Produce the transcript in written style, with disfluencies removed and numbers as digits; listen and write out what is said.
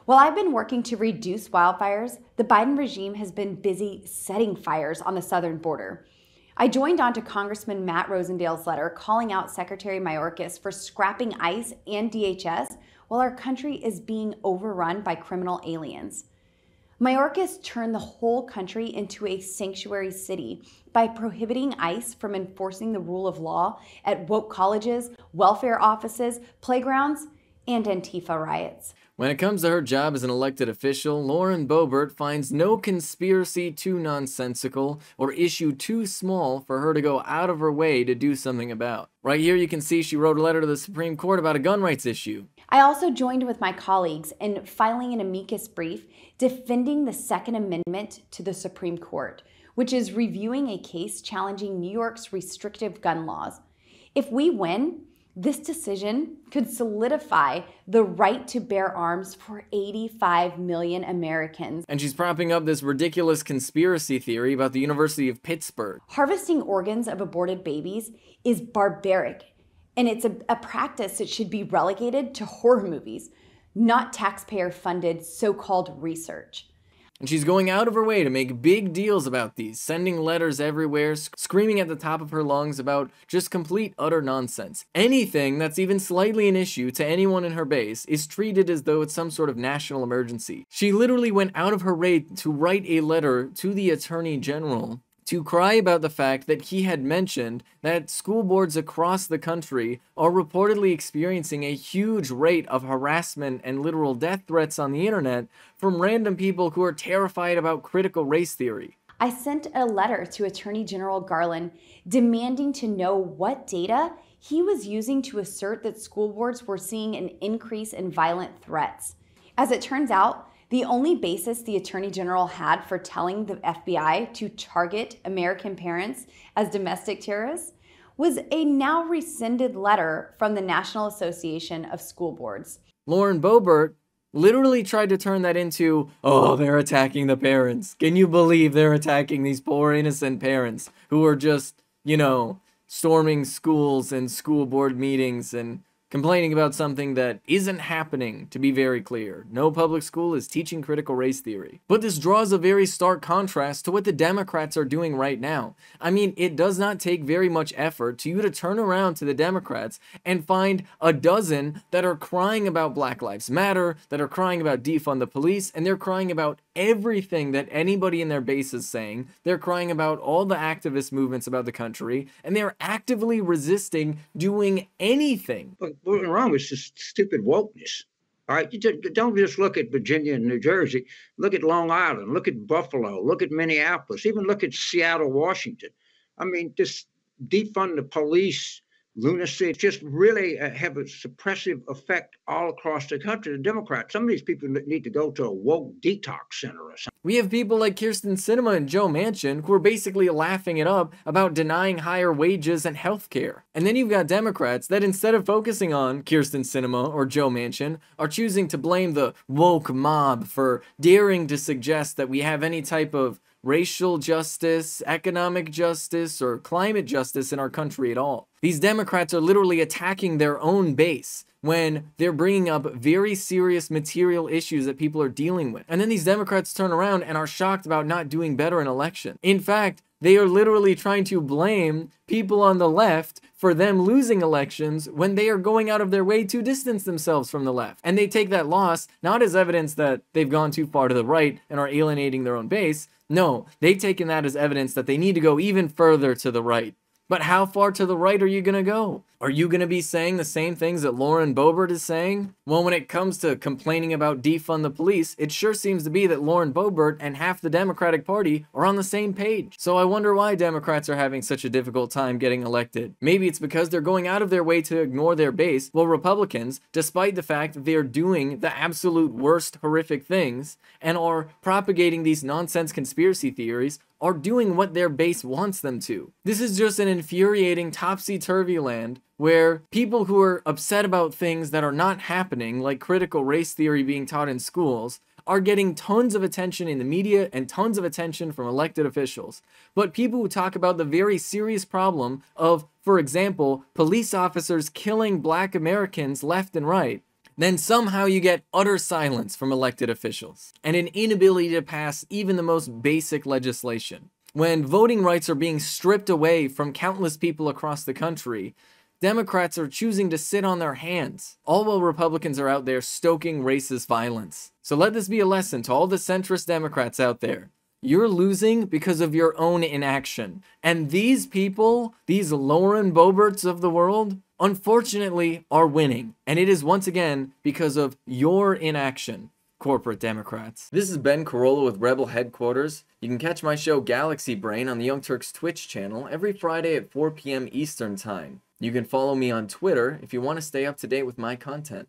While I've been working to reduce wildfires, the Biden regime has been busy setting fires on the southern border. I joined on to Congressman Matt Rosendale's letter calling out Secretary Mayorkas for scrapping ICE and DHS while our country is being overrun by criminal aliens. Mayorkas turned the whole country into a sanctuary city by prohibiting ICE from enforcing the rule of law at woke colleges, welfare offices, playgrounds, and Antifa riots. When it comes to her job as an elected official, Lauren Boebert finds no conspiracy too nonsensical or issue too small for her to go out of her way to do something about. Right here you can see she wrote a letter to the Supreme Court about a gun rights issue. I also joined with my colleagues in filing an amicus brief defending the Second Amendment to the Supreme Court, which is reviewing a case challenging New York's restrictive gun laws. If we win, this decision could solidify the right to bear arms for 85 million Americans. And she's propping up this ridiculous conspiracy theory about the University of Pittsburgh. Harvesting organs of aborted babies is barbaric, and it's a practice that should be relegated to horror movies, not taxpayer-funded so-called research. And she's going out of her way to make big deals about these, sending letters everywhere, screaming at the top of her lungs about just complete utter nonsense. Anything that's even slightly an issue to anyone in her base is treated as though it's some sort of national emergency. She literally went out of her way to write a letter to the Attorney General to cry about the fact that he had mentioned that school boards across the country are reportedly experiencing a huge rate of harassment and literal death threats on the internet from random people who are terrified about critical race theory. I sent a letter to Attorney General Garland demanding to know what data he was using to assert that school boards were seeing an increase in violent threats. As it turns out, the only basis the Attorney General had for telling the FBI to target American parents as domestic terrorists was a now rescinded letter from the National Association of School Boards. Lauren Boebert literally tried to turn that into, oh, they're attacking the parents. Can you believe they're attacking these poor innocent parents who are just, storming schools and school board meetings and complaining about something that isn't happening, to be very clear. No public school is teaching critical race theory. But this draws a very stark contrast to what the Democrats are doing right now. I mean, it does not take very much effort to you to turn around to the Democrats and find a dozen that are crying about Black Lives Matter, that are crying about defund the police, and they're crying about everything that anybody in their base is saying. They're crying about all the activist movements about the country, and they're actively resisting doing anything. What's wrong with this stupid wokeness? All right, don't just look at Virginia and New Jersey. Look at Long Island. Look at Buffalo. Look at Minneapolis. Even look at Seattle, Washington. I mean, this defund the police lunacy just really have a suppressive effect all across the country. The Democrats, some of these people need to go to a woke detox center or something. We have people like Kyrsten Sinema and Joe Manchin who are basically laughing it up about denying higher wages and health care. And then you've got Democrats that instead of focusing on Kyrsten Sinema or Joe Manchin are choosing to blame the woke mob for daring to suggest that we have any type of racial justice, economic justice, or climate justice in our country at all. These Democrats are literally attacking their own base when they're bringing up very serious material issues that people are dealing with. And then these Democrats turn around and are shocked about not doing better in election. In fact, they are literally trying to blame people on the left for them losing elections when they are going out of their way to distance themselves from the left. And they take that loss not as evidence that they've gone too far to the right and are alienating their own base. No, they've taken that as evidence that they need to go even further to the right. But how far to the right are you going to go? Are you going to be saying the same things that Lauren Boebert is saying? Well, when it comes to complaining about defund the police, it sure seems to be that Lauren Boebert and half the Democratic Party are on the same page. So I wonder why Democrats are having such a difficult time getting elected. Maybe it's because they're going out of their way to ignore their base, while Republicans, despite the fact that they are doing the absolute worst horrific things and are propagating these nonsense conspiracy theories, are doing what their base wants them to. This is just an infuriating topsy-turvy land where people who are upset about things that are not happening, like critical race theory being taught in schools, are getting tons of attention in the media and tons of attention from elected officials. But people who talk about the very serious problem of, for example, police officers killing Black Americans left and right, then somehow you get utter silence from elected officials and an inability to pass even the most basic legislation. When voting rights are being stripped away from countless people across the country, Democrats are choosing to sit on their hands, all while Republicans are out there stoking racist violence. So let this be a lesson to all the centrist Democrats out there. You're losing because of your own inaction. And these people, these Lauren Boeberts of the world, unfortunately are winning. And it is once again because of your inaction, corporate Democrats. This is Ben Carollo with Rebel Headquarters. You can catch my show Galaxy Brain on the Young Turks Twitch channel every Friday at 4 p.m. Eastern Time. You can follow me on Twitter if you want to stay up to date with my content.